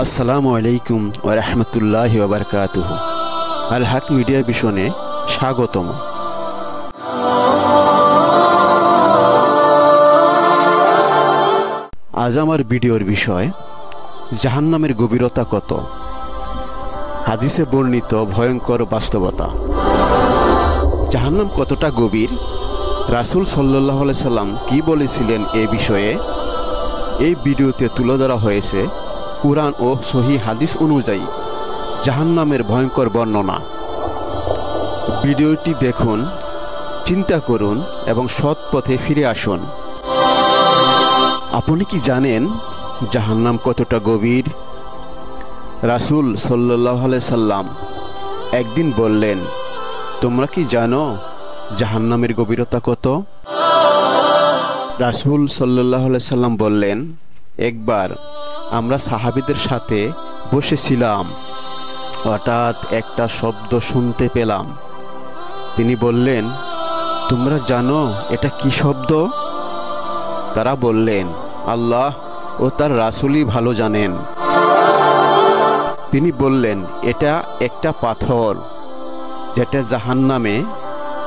আসসালামু আলাইকুম ওয়া রাহমাতুল্লাহি ওয়া বারাকাতুহু। আল হক মিডিয়া ভিশনে স্বাগতম। আজ আমার ভিডিওর বিষয় জাহান্নামের গভীরতা কত, হাদিসে বর্ণিত ভয়ঙ্কর বাস্তবতা। জাহান্নাম কতটা গভীর, রাসূল সাল্লাল্লাহু আলাইহি সাল্লাম কি বলেছিলেন এ বিষয়ে এই ভিডিওতে তুলে ধরা হয়েছে কুরআন ও সহিহ হাদিস অনুযায়ী জাহান্নামের ভয়ঙ্কর বর্ণনা। ভিডিওটি দেখুন, চিন্তা করুন এবং সৎ পথে ফিরে আসুন। আপনি কি জানেন জাহান্নাম কতটা গভীর? রাসূল সাল্লাল্লাহু আলাইহি সাল্লাম একদিন বললেন, তোমরা কি জানো জাহান্নামের গভীরতা কত? রাসূল সাল্লাল্লাহু আলাইহি সাল্লাম বললেন, একবার আমরা সাহাবীদের সাথে বসেছিলাম, হঠাৎ একটা শব্দ শুনতে পেলাম। তিনি বললেন, তোমরা জানো এটা কি শব্দ? তারা বললেন, আল্লাহ ও তার রাসূলই ভালো জানেন। তিনি বললেন, এটা একটা পাথর যেটা জাহান্নামে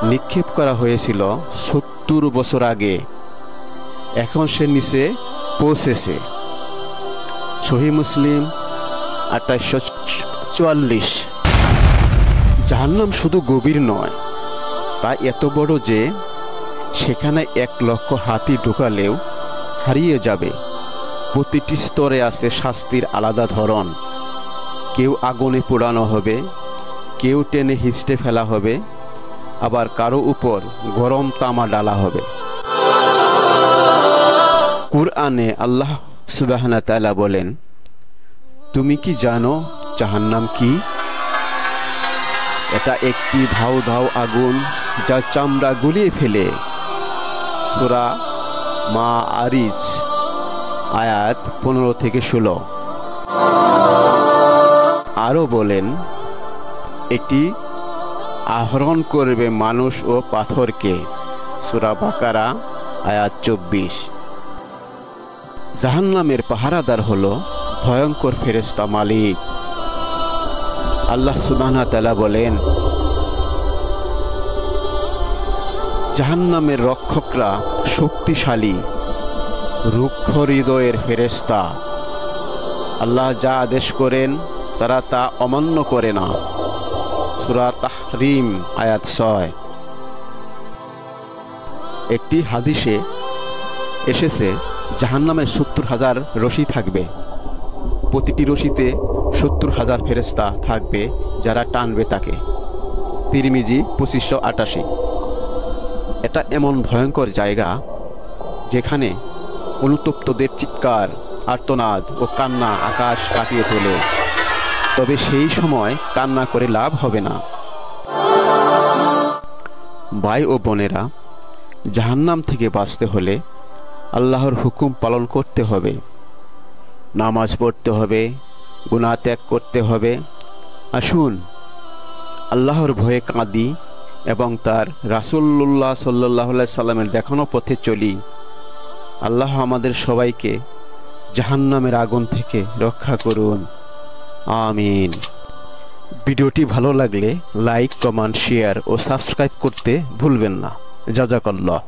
নিক্ষেপ করা হয়েছিল ৭০ বছর আগে, এখন সে নিচে পৌঁছেছে। সহিহ মুসলিম ২৮৪৪। জাহান্নাম শুধু গভীর নয়, তা এত বড় যে সেখানে ১,০০,০০০ হাতি ঢোকালেও হারিয়ে যাবে। প্রতিটি স্তরে আছে শাস্তির আলাদা ধরন। কেউ আগুনে পোড়ানো হবে, কেউ টেনে হিঁচড়ে ফেলা হবে, আবার কারো উপর গরম তামা ডালা হবে। কুরআনে আল্লাহ সুবহানাহু ওয়া তাআলা বলেন, তুমি কি জানো জাহান্নাম কি? এটা একটি ধাউ ধাউ আগুন যা চামড়া গলিয়ে ফেলে। সূরা মাআরিজ আয়াত ১৫ থেকে ১৬। আরও বলেন, এটি আহরণ করবে মানুষ ও পাথরকে। সূরা বাকারা আয়াত ২৪। জাহান্নামের পাহারাদার হলো ভয়ঙ্কর ফেরেশতা মালিক। আল্লাহ সুবহানাহু ওয়া তাআলা বলেন, জাহান্নামের রক্ষকরা শক্তিশালী, রুক্ষ হৃদয়ের ফেরেশতা। আল্লাহ যা আদেশ করেন তারা তা অমান্য করে না। সূরা তাহরিম আয়াত ৬। একটি হাদিসে এসেছে জাহান্নামে ৭০,০০০ রশি থাকবে। প্রতিটি রশিতে ৭০,০০০ ফেরেশতা থাকবে যারা টানবে তাকে। তিরমিজি ২৫৮৮। এটা এমন ভয়ঙ্কর জায়গা যেখানে অনুতপ্তদের চিৎকার, আর্তনাদ ও কান্না আকাশ কাঁপিয়ে তোলে। তবে সেই সময় কান্না করে লাভ হবে না। ভাই ও বোনেরা, জাহান্নাম থেকে বাঁচতে হলে আল্লাহর হুকুম পালন করতে হবে, নামাজ পড়তে হবে, গুনাহ ত্যাগ করতে হবে। আসুন আল্লাহর ভয়ে কাঁদি এবং তার রাসূলুল্লাহ সাল্লাল্লাহু আলাইহি সাল্লামের দেখানো পথে চলি। আল্লাহ আমাদের সবাইকে জাহান্নামের আগুন থেকে রক্ষা করুন, আমিন। ভিডিওটি ভালো লাগলে লাইক, কমেন্ট, শেয়ার ও সাবস্ক্রাইব করতে ভুলবেন না। জাযাকাল্লাহ।